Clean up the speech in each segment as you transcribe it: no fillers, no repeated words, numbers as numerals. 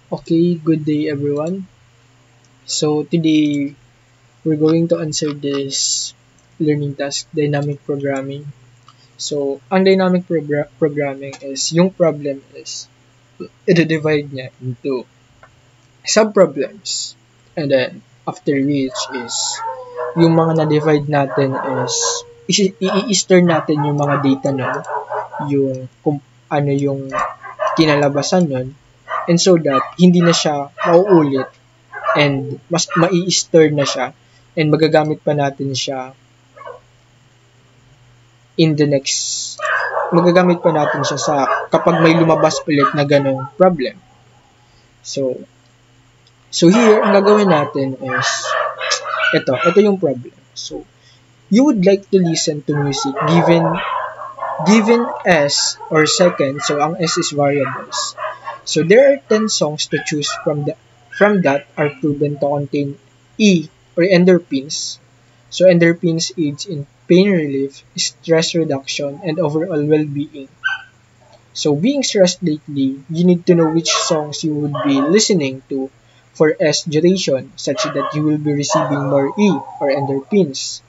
Okay, good day everyone. So today we're going to answer this learning task, dynamic programming. So ang dynamic programming is yung problem is i-divide niya into sub-problems. And then after which is yung mga na-divide natin is i-store natin yung mga data nun, yung kung ano yung kinalabasan nun, and so that hindi na siya mauulit and mas mai-store na siya and magagamit pa natin siya in the next magagamit pa natin siya sa kapag may lumabas ulit na ganong problem. So here, ang gagawin natin is ito yung problem. So you would like to listen to music given S or second, so ang S is variables. So there are 10 songs to choose from that are proven to contain E or endorphins. So endorphins aids in pain relief, stress reduction, and overall well-being. So being stressed lately, you need to know which songs you would be listening to for S duration such that you will be receiving more E or endorphins.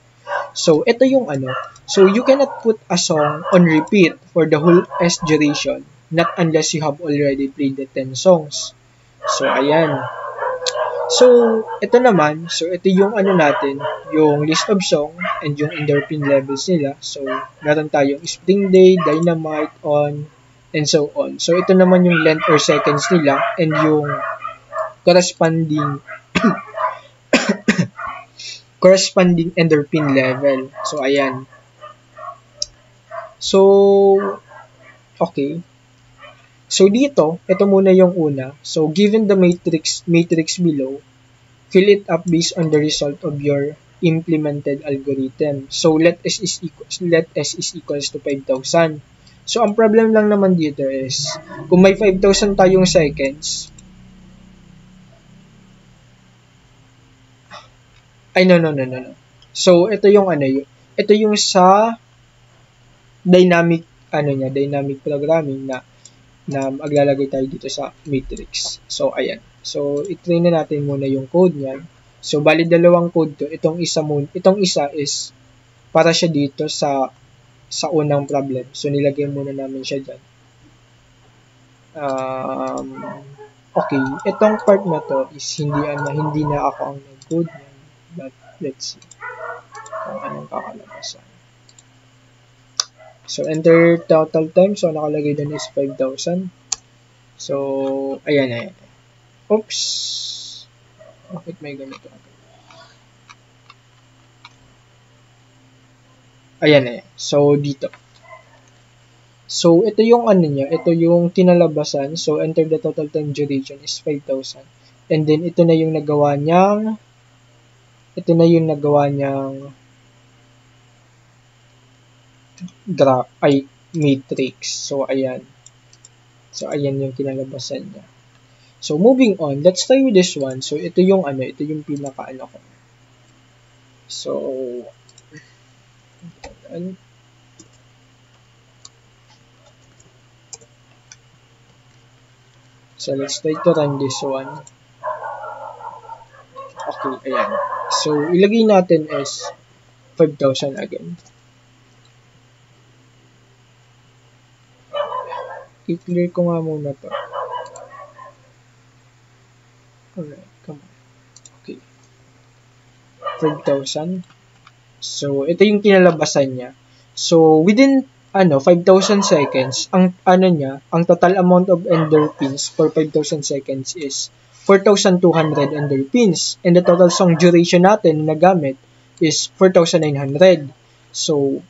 So ito yung ano. So you cannot put a song on repeat for the whole S duration, not unless you have already played the 10 songs. So ayan. So ito naman, so ito yung ano natin, yung list of song and yung endorphin levels nila. So meron tayong Spring Day, Dynamite, On, and so on. So ito naman yung length or seconds nila and yung corresponding endorphin level. So ayan. So okay. So dito, ito muna yung una. So given the matrix below, fill it up based on the result of your implemented algorithm. So let S is equals to 5,000. So ang problem lang naman dito is kung may 5,000 tayong seconds, no. So ito yung ano yun. Ito yung sa dynamic programming na maglalagay tayo dito sa matrix. So ayan. So i-train na natin muna yung code niyan. So bali dalawang code to. Itong isa is para siya dito sa unang problem. So nilagay muna namin siya diyan. Okay, itong part na to is hindi na ako ang nag-code niyan. But let's see kung anong kakalabasan. So, enter total time. So, nakalagay doon is 5,000. So, ayan. Oops. Bakit may ganito? Ayan. So, dito. So, ito yung ano niya. Ito yung kinalabasan. So, enter the total time duration is 5,000. And then, ito na yung nagawa niyang matrix. So, ayan. So, ayan yung kinalabasan niya. So, moving on. Let's try with this one. So, ito yung pinaka-ano ko. So, let's try to run this one. Okay, ayan. So, ilagay natin is 5,000 again. I-clear ko nga muna to. Alright, come on. Okay. 5,000. So, ito yung kinalabasan niya. So, within 5,000 seconds, ang total amount of endorphins for 5,000 seconds is 4,200 endorphins. And the total song duration natin na gamit is 4,900. So,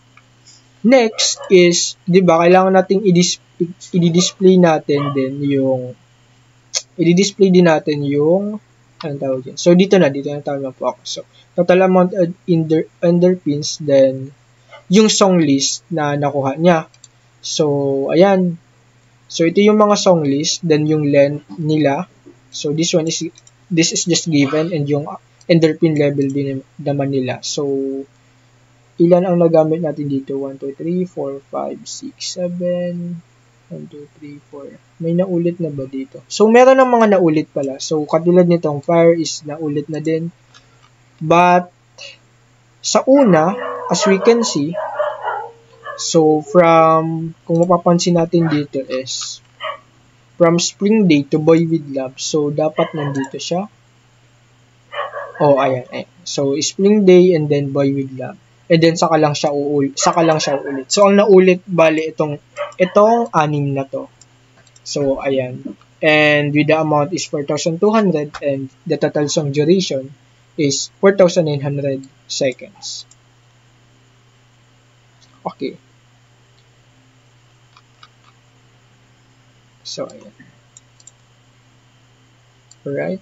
next is, di ba, kailangan nating i-display natin din yung anong tawag yun? So, dito na tama po ako. So, total amount of endorphins, then yung song list na nakuha niya. So, ayan. So, ito yung mga song list, then yung length nila. So, this is just given, and yung endorphin level din naman nila. So, ilan ang nagamit natin dito? 1, 2, 3, 4, 5, 6, 7, 1, 2, 3, 4. May naulit na ba dito? So, meron ng mga naulit pala. So, katulad nitong fire is naulit na din. But, sa una, as we can see, so, kung mapapansin natin dito is, from Spring Day to Boy with Love. So, dapat nandito siya. Oh, ayan. So, Spring Day and then Boy with Love. And then, saka lang siya uulit. So, ang naulit, bali, itong 6 na to. So, ayan. And with the amount is 4,200 and the total song duration is 4,900 seconds. Okay. So, ayan. Alright.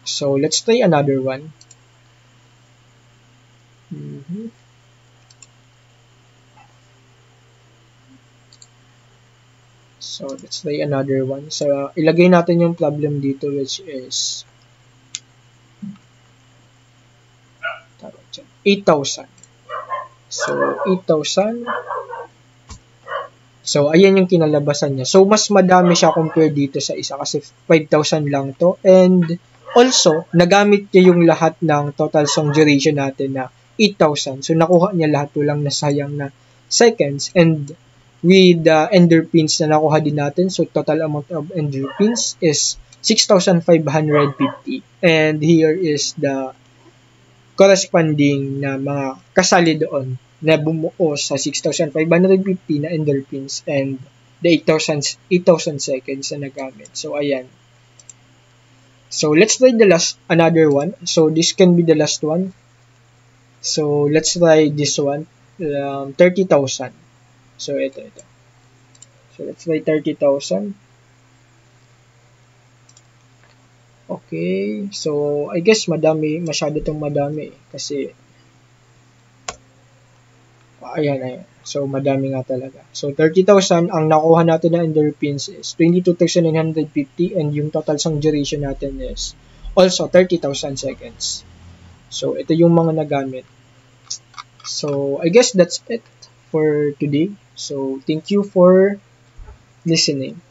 So, let's try another one. So, let's try another one. So, ilagay natin yung problem dito which is 8,000. So, 8,000. So, ayan yung kinalabasan niya. So, mas madami siya compare dito sa isa kasi 5,000 lang to. And also, nagamit niya yung lahat ng total song duration natin na 8,000. So, nakuha niya lahat. Walang nasayang na seconds. And with the ender pins na nakuha din natin, so total amount of ender pins is 6,550. And here is the corresponding na mga kasali doon na bumuo sa 6,550 na ender pins and the 8,000 seconds na nagamit. So, ayan. So, let's try another one. So, this can be the last one. So, let's try this one. 30,000. So, ito. So, let's try 30,000. Okay. So, I guess masyado itong madami. Kasi, ayan. So, madami nga talaga. So, 30,000, ang nakuha natin na ender pins is 22,950 and yung total song duration natin is also 30,000 seconds. So, ito yung mga nagamit. So, I guess that's it for today. So, thank you for listening.